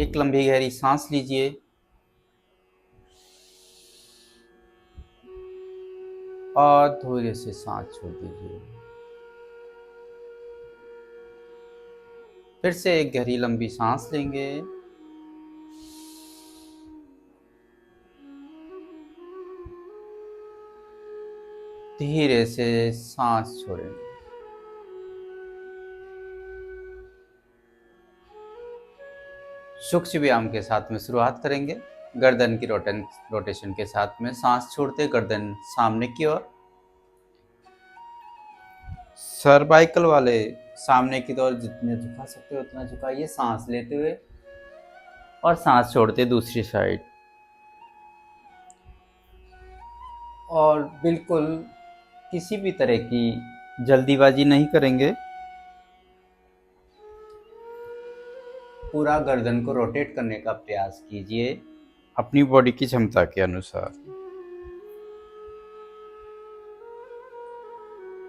एक लंबी गहरी सांस लीजिए और धीरे से सांस छोड़ दीजिए। फिर से एक गहरी लंबी सांस लेंगे धीरे से सांस छोड़ेंगे। सूक्ष्म व्यायाम के साथ में शुरुआत करेंगे। गर्दन की रोटेशन के साथ में सांस छोड़ते गर्दन सामने की ओर, सर्वाइकल वाले सामने की ओर जितने झुका सकते हो उतना झुकाइए सांस लेते हुए, और सांस छोड़ते दूसरी साइड। और बिल्कुल किसी भी तरह की जल्दीबाजी नहीं करेंगे। पूरा गर्दन को रोटेट करने का प्रयास कीजिए अपनी बॉडी की क्षमता के अनुसार।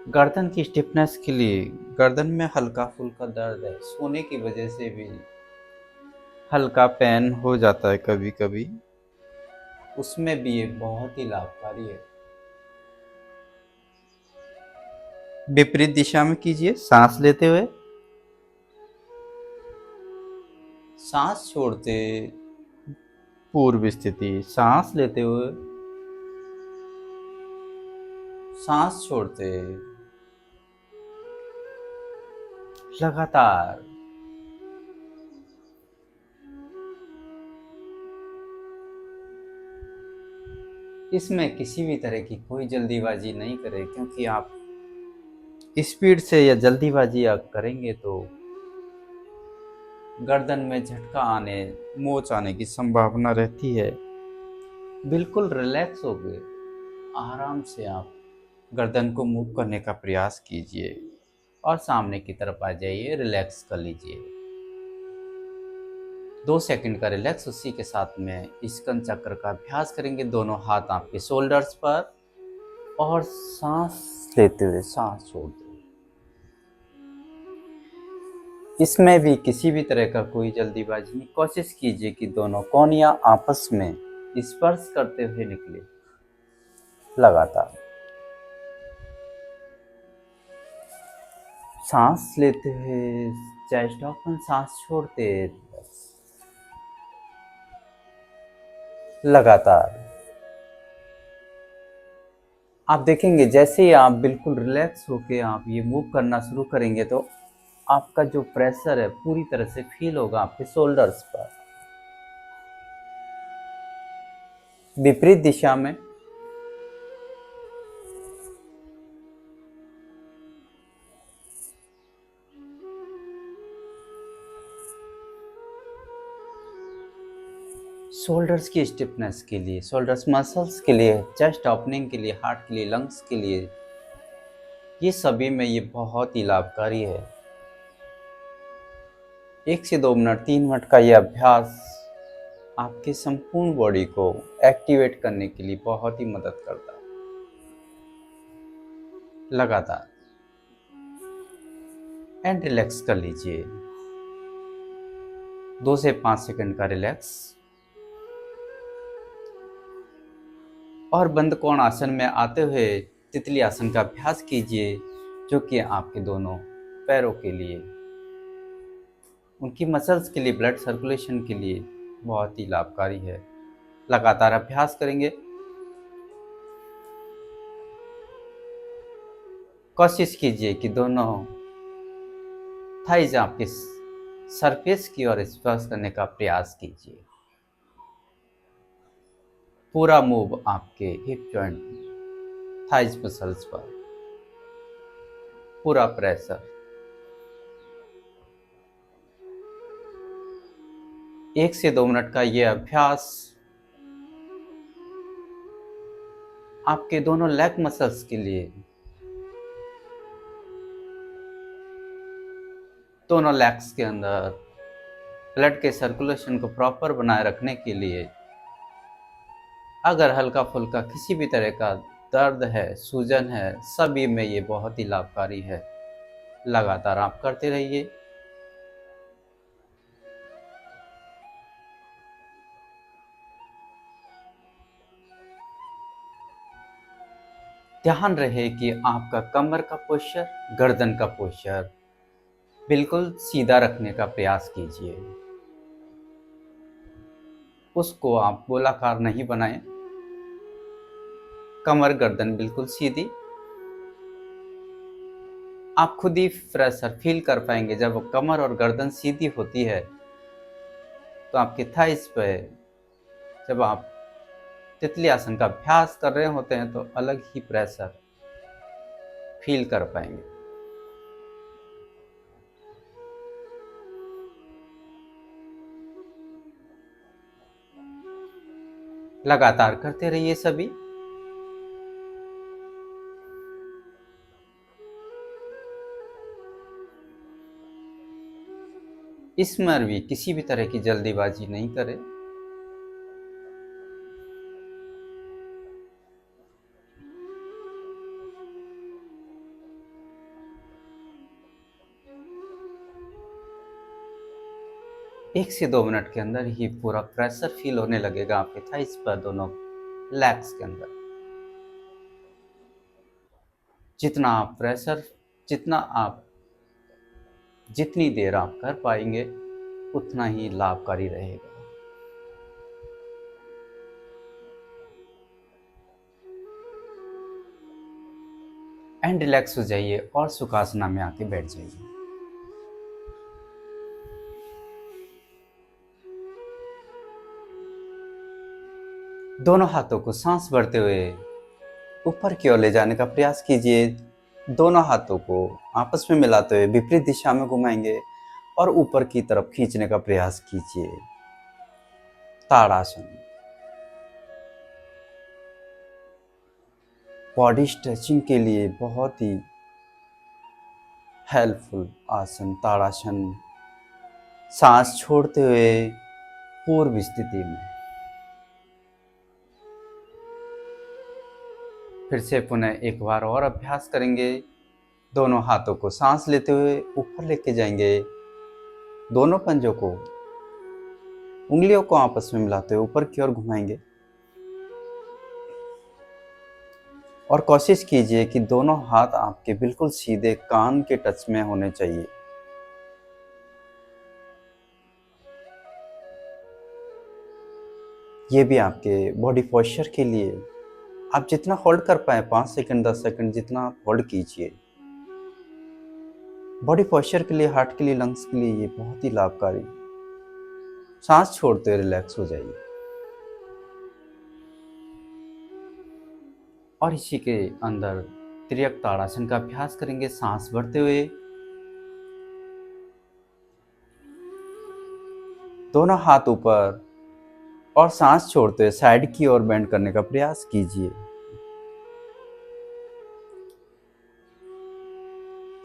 गर्दन की स्टिफनेस के लिए गर्दन में हल्का फुल्का दर्द है, सोने की वजह से भी हल्का पेन हो जाता है कभी कभी, उसमें भी ये बहुत ही लाभकारी है। विपरीत दिशा में कीजिए सांस लेते हुए, सांस छोड़ते पूर्व स्थिति, सांस लेते हुए सांस छोड़ते लगातार। इसमें किसी भी तरह की कोई जल्दीबाजी नहीं करें, क्योंकि आप स्पीड से या जल्दीबाजी आप करेंगे तो गर्दन में झटका आने, मोच आने की संभावना रहती है। बिल्कुल रिलैक्स हो गए आराम से आप गर्दन को मूव करने का प्रयास कीजिए और सामने की तरफ आ जाइए, रिलैक्स कर लीजिए। 2 सेकंड का रिलैक्स, उसी के साथ में स्कंद चक्र का अभ्यास करेंगे। दोनों हाथ आपके शोल्डर्स पर और सांस लेते हुए सांस छोड़ते हुए। इसमें भी किसी भी तरह का कोई जल्दीबाजी नहीं, कोशिश कीजिए कि दोनों कोनियां आपस में स्पर्श करते हुए निकले लगातार। सांस लेते हुए चेस्ट ओपन, सांस छोड़ते लगातार। आप देखेंगे जैसे ही आप बिल्कुल रिलैक्स होके आप ये मूव करना शुरू करेंगे तो आपका जो प्रेशर है पूरी तरह से फील होगा आपके शोल्डर्स पर। विपरीत दिशा में शोल्डर्स की स्टिफनेस के लिए, शोल्डर्स मसल्स के लिए, चेस्ट ओपनिंग के लिए, हार्ट के लिए, लंग्स के लिए, ये सभी में ये बहुत ही लाभकारी है। 1 से 2 मिनट 3 मिनट का ये अभ्यास आपके संपूर्ण बॉडी को एक्टिवेट करने के लिए बहुत ही मदद करता है। लगातार एंड रिलैक्स कर लीजिए। 2 से 5 सेकंड का रिलैक्स, और बंद कोण आसन में आते हुए तितली आसन का अभ्यास कीजिए, जो कि आपके दोनों पैरों के लिए, उनकी मसल्स के लिए, ब्लड सर्कुलेशन के लिए बहुत ही लाभकारी है। लगातार अभ्यास करेंगे। कोशिश कीजिए कि दोनों थाइज आपके सरफेस की ओर स्पर्श करने का प्रयास कीजिए। पूरा मूव आपके हिप जॉइंट, थाइज मसल्स पर पूरा प्रेशर। 1 से 2 मिनट का यह अभ्यास आपके दोनों लेग मसल्स के लिए, दोनों लेग्स के अंदर ब्लड के सर्कुलेशन को प्रॉपर बनाए रखने के लिए, अगर हल्का फुल्का किसी भी तरह का दर्द है, सूजन है, सभी में ये बहुत ही लाभकारी है। लगातार आप करते रहिए। ध्यान रहे कि आपका कमर का पोस्चर, गर्दन का पोस्चर बिल्कुल सीधा रखने का प्रयास कीजिए। उसको आप गोलाकार नहीं बनाएं। कमर गर्दन बिल्कुल सीधी। आप खुद ही प्रेशर फील कर पाएंगे। जब कमर और गर्दन सीधी होती है तो आपके थाइस पे, जब आप तितली आसन का अभ्यास कर रहे होते हैं तो अलग ही प्रेशर फील कर पाएंगे। लगातार करते रहिए सभी। इसमें भी किसी भी तरह की जल्दीबाजी नहीं करें। एक से 2 मिनट के अंदर ही पूरा प्रेशर फील होने लगेगा आपके थाइस पर, दोनों लेग्स के अंदर। जितना आप जितनी देर आप कर पाएंगे उतना ही लाभकारी रहेगा। एंड रिलैक्स हो जाइए और सुखासना में आके बैठ जाइए। दोनों हाथों को सांस भरते हुए ऊपर की ओर ले जाने का प्रयास कीजिए। दोनों हाथों को आपस में मिलाते हुए विपरीत दिशा में घुमाएंगे और ऊपर की तरफ खींचने का प्रयास कीजिए। ताड़ासन, बॉडी स्ट्रेचिंग के लिए बहुत ही हेल्पफुल आसन ताड़ासन। सांस छोड़ते हुए पूर्व स्थिति में। फिर से पुनः एक बार और अभ्यास करेंगे। दोनों हाथों को सांस लेते हुए ऊपर लेके जाएंगे। दोनों पंजों को, उंगलियों को आपस में मिलाते हुए ऊपर की ओर घुमाएंगे और कोशिश कीजिए कि दोनों हाथ आपके बिल्कुल सीधे कान के टच में होने चाहिए। ये भी आपके बॉडी पोस्चर के लिए आप जितना होल्ड कर पाए 5 सेकंड 10 सेकंड जितना होल्ड कीजिए। बॉडी पोस्चर के लिए, हार्ट के लिए, लंग्स के लिए ये बहुत ही लाभकारी। सांस छोड़ते हुए रिलैक्स हो जाइए और इसी के अंदर त्रियक ताड़ासन का अभ्यास करेंगे। सांस भरते हुए दोनों हाथ ऊपर और सांस छोड़ते हुए साइड की ओर बेंड करने का प्रयास कीजिए।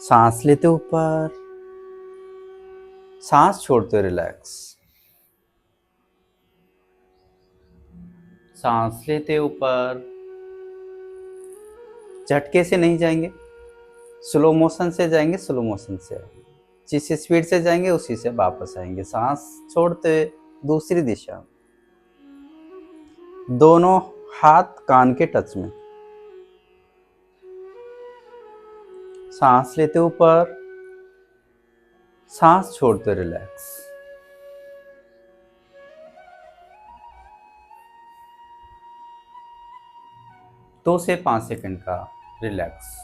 सांस लेते ऊपर, सांस छोड़ते हुए रिलैक्स। सांस लेते ऊपर, झटके से नहीं जाएंगे, स्लो मोशन से जाएंगे। स्लो मोशन से जिस स्पीड से जाएंगे उसी से वापस आएंगे। सांस छोड़ते हुए दूसरी दिशा, दोनों हाथ कान के टच में। सांस लेते ऊपर, सांस छोड़ते रिलैक्स। दो से 5 सेकंड का रिलैक्स।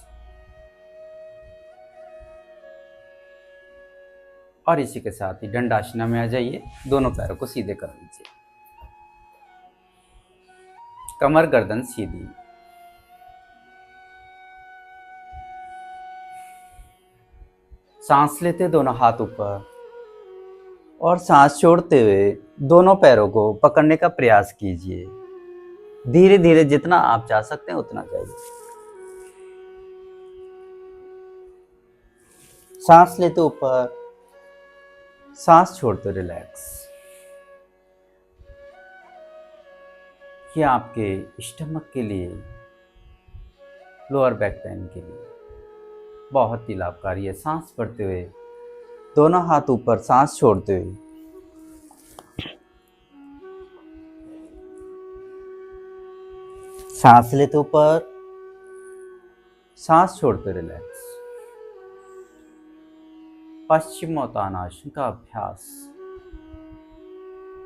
और इसी के साथ ही दंडासना में आ जाइए। दोनों पैरों को सीधे कर लीजिए, कमर गर्दन सीधी। सांस लेते दोनों हाथ ऊपर और सांस छोड़ते हुए दोनों पैरों को पकड़ने का प्रयास कीजिए। धीरे धीरे जितना आप जा सकते हैं उतना जाइए। सांस लेते ऊपर, सांस छोड़ते रिलैक्स। ये आपके स्टमक के लिए, लोअर बैक पेन के लिए बहुत ही लाभकारी है। सांस भरते हुए दोनों हाथ ऊपर, सांस छोड़ते हुए सांस लेते ऊपर, सांस छोड़ते रिलैक्स। पश्चिमोत्तानासन का अभ्यास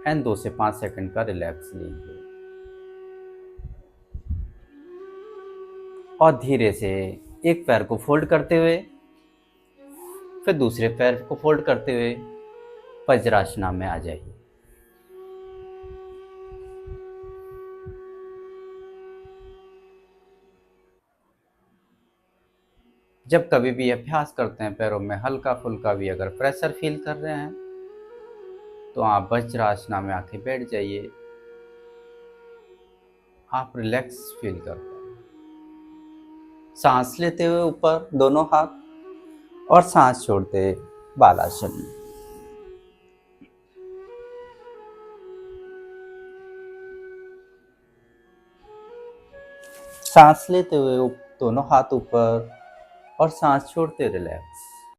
एंड 2 से 5 सेकंड का रिलैक्स लीजिए और धीरे से एक पैर को फोल्ड करते हुए फिर दूसरे पैर को फोल्ड करते हुए वज्रासना में आ जाइए। जब कभी भी अभ्यास करते हैं पैरों में हल्का फुल्का भी अगर प्रेशर फील कर रहे हैं तो आप वज्रासना में आके बैठ जाइए। आप रिलैक्स फील कर पाए। सांस लेते हुए ऊपर दोनों हाथ और सांस छोड़ते बालासन में। सांस लेते हुए दोनों हाथ ऊपर और सांस छोड़ते रिलैक्स।